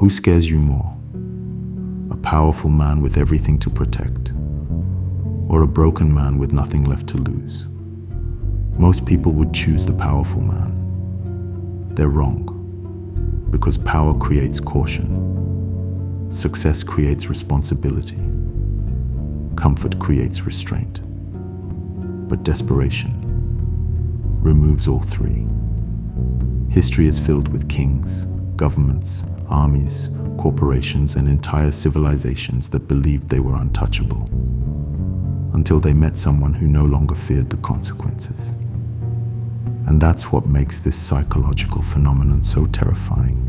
Who scares you more? A powerful man with everything to protect, or a broken man with nothing left to lose? Most people would choose the powerful man. They're wrong, because power creates caution. Success creates responsibility. Comfort creates restraint. But desperation removes all three. History is filled with kings, governments, armies, corporations, and entire civilizations that believed they were untouchable, until they met someone who no longer feared the consequences. And that's what makes this psychological phenomenon so terrifying.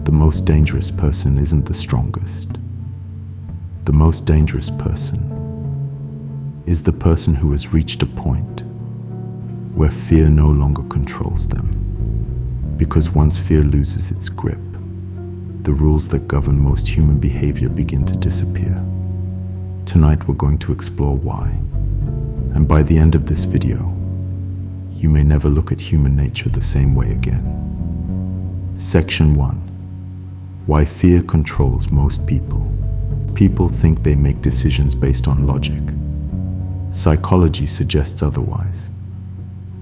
The most dangerous person isn't the strongest. The most dangerous person is the person who has reached a point where fear no longer controls them. Because once fear loses its grip, the rules that govern most human behavior begin to disappear. Tonight we're going to explore why. And by the end of this video, you may never look at human nature the same way again. Section 1. Why fear controls most people. People think they make decisions based on logic. Psychology suggests otherwise.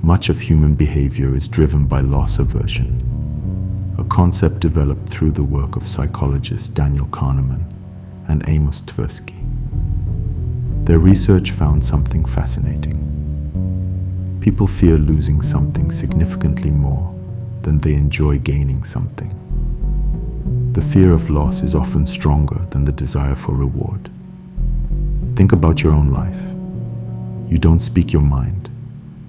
Much of human behavior is driven by loss aversion, a concept developed through the work of psychologists Daniel Kahneman and Amos Tversky. Their research found something fascinating. People fear losing something significantly more than they enjoy gaining something. The fear of loss is often stronger than the desire for reward. Think about your own life. You don't speak your mind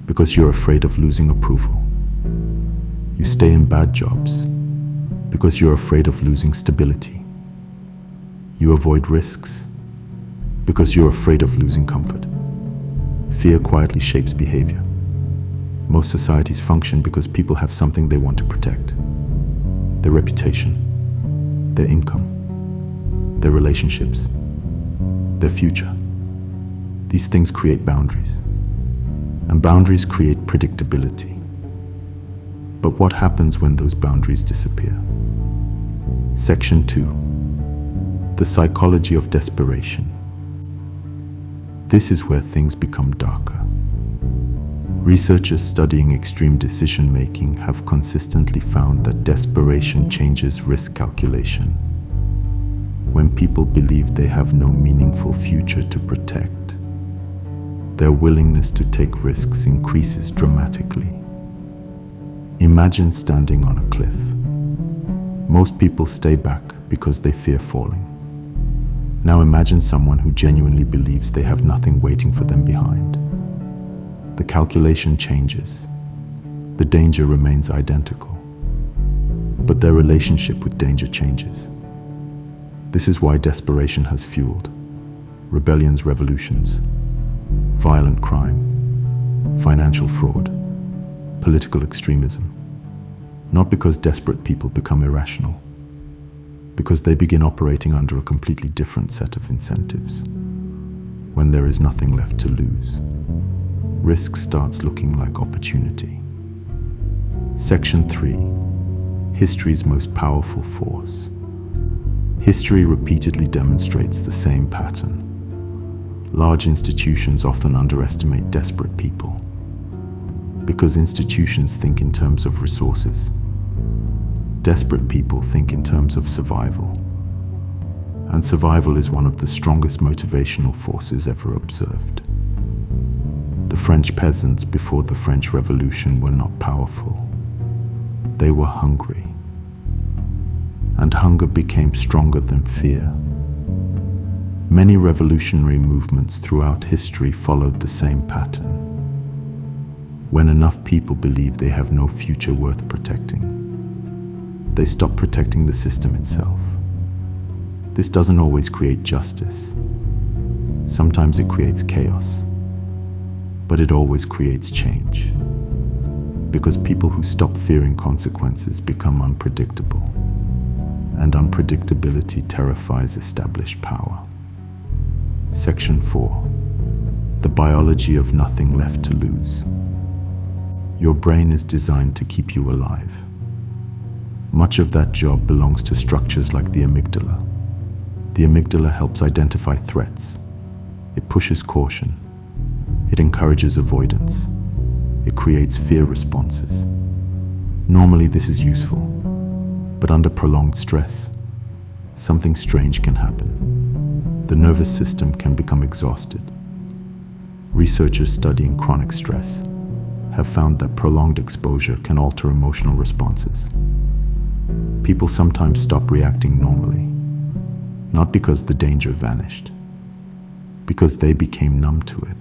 because you're afraid of losing approval. You stay in bad jobs because you're afraid of losing stability. You avoid risks because you're afraid of losing comfort. Fear quietly shapes behavior. Most societies function because people have something they want to protect. Their reputation, their income, their relationships, their future. These things create boundaries, and boundaries create predictability. But what happens when those boundaries disappear? Section 2. The psychology of desperation. This is where things become darker. Researchers studying extreme decision-making have consistently found that desperation changes risk calculation. When people believe they have no meaningful future to protect, their willingness to take risks increases dramatically. Imagine standing on a cliff. Most people stay back because they fear falling. Now imagine someone who genuinely believes they have nothing waiting for them behind. The calculation changes. The danger remains identical, but their relationship with danger changes. This is why desperation has fueled rebellions, revolutions, violent crime, financial fraud, political extremism. Not because desperate people become irrational, because they begin operating under a completely different set of incentives. When there is nothing left to lose, risk starts looking like opportunity. Section 3. History's most powerful force. History repeatedly demonstrates the same pattern. Large institutions often underestimate desperate people because institutions think in terms of resources. Desperate people think in terms of survival. And survival is one of the strongest motivational forces ever observed. The French peasants before the French Revolution were not powerful. They were hungry. And hunger became stronger than fear. Many revolutionary movements throughout history followed the same pattern. When enough people believe they have no future worth protecting, they stop protecting the system itself. This doesn't always create justice. Sometimes it creates chaos, but it always creates change. Because people who stop fearing consequences become unpredictable, and unpredictability terrifies established power. Section 4. The biology of nothing left to lose. Your brain is designed to keep you alive. Much of that job belongs to structures like the amygdala. The amygdala helps identify threats. It pushes caution. It encourages avoidance. It creates fear responses. Normally this is useful, but under prolonged stress, something strange can happen. The nervous system can become exhausted. Researchers studying chronic stress have found that prolonged exposure can alter emotional responses. People sometimes stop reacting normally, not because the danger vanished, because they became numb to it.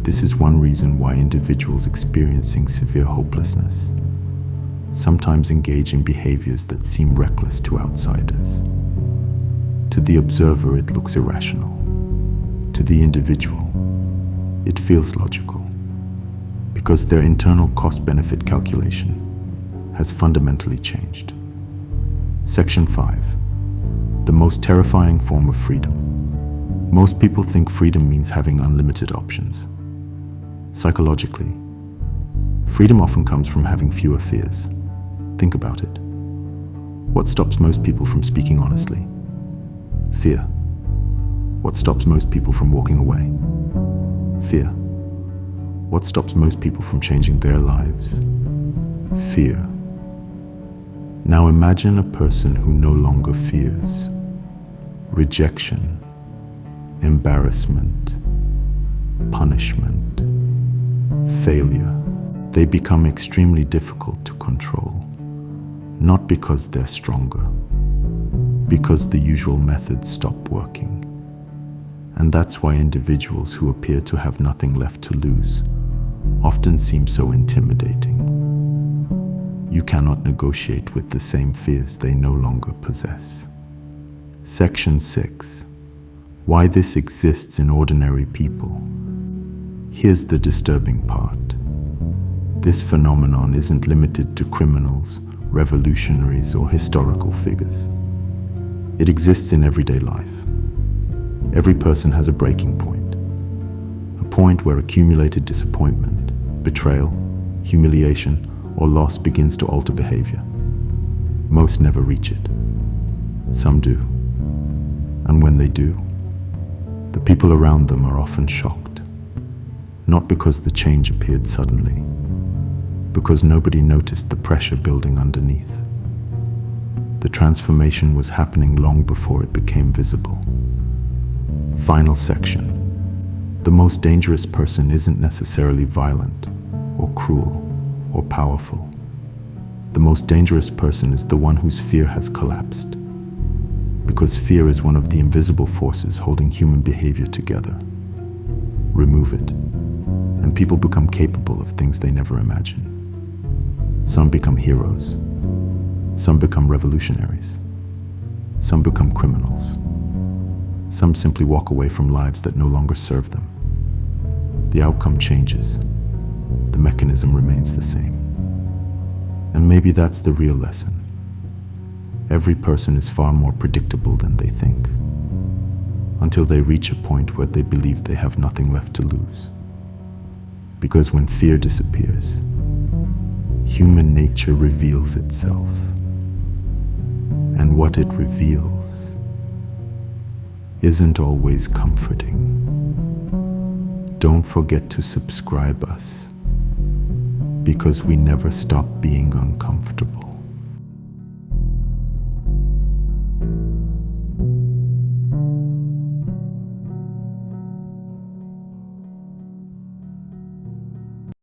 This is one reason why individuals experiencing severe hopelessness sometimes engage in behaviors that seem reckless to outsiders. To the observer, it looks irrational. To the individual, it feels logical, because their internal cost-benefit calculation has fundamentally changed. Section 5. The most terrifying form of freedom. Most people think freedom means having unlimited options. Psychologically, freedom often comes from having fewer fears. Think about it. What stops most people from speaking honestly? Fear. What stops most people from walking away? Fear. What stops most people from changing their lives? Fear. Now imagine a person who no longer fears rejection, embarrassment, punishment, failure. They become extremely difficult to control, not because they're stronger, because the usual methods stop working. And that's why individuals who appear to have nothing left to lose often seem so intimidating. You cannot negotiate with the same fears they no longer possess. Section 6. Why this exists in ordinary people. Here's the disturbing part. This phenomenon isn't limited to criminals, revolutionaries, or historical figures. It exists in everyday life. Every person has a breaking point. A point where accumulated disappointment, betrayal, humiliation, or loss begins to alter behavior. Most never reach it. Some do. And when they do, the people around them are often shocked. Not because the change appeared suddenly, because nobody noticed the pressure building underneath. The transformation was happening long before it became visible. Final section. The most dangerous person isn't necessarily violent, or cruel, or powerful. The most dangerous person is the one whose fear has collapsed. Because fear is one of the invisible forces holding human behavior together. Remove it, and people become capable of things they never imagined. Some become heroes. Some become revolutionaries. Some become criminals. Some simply walk away from lives that no longer serve them. The outcome changes. The mechanism remains the same. And maybe that's the real lesson. Every person is far more predictable than they think, until they reach a point where they believe they have nothing left to lose. Because when fear disappears, human nature reveals itself. And what it reveals isn't always comforting. Don't forget to subscribe us, because we never stop being uncomfortable.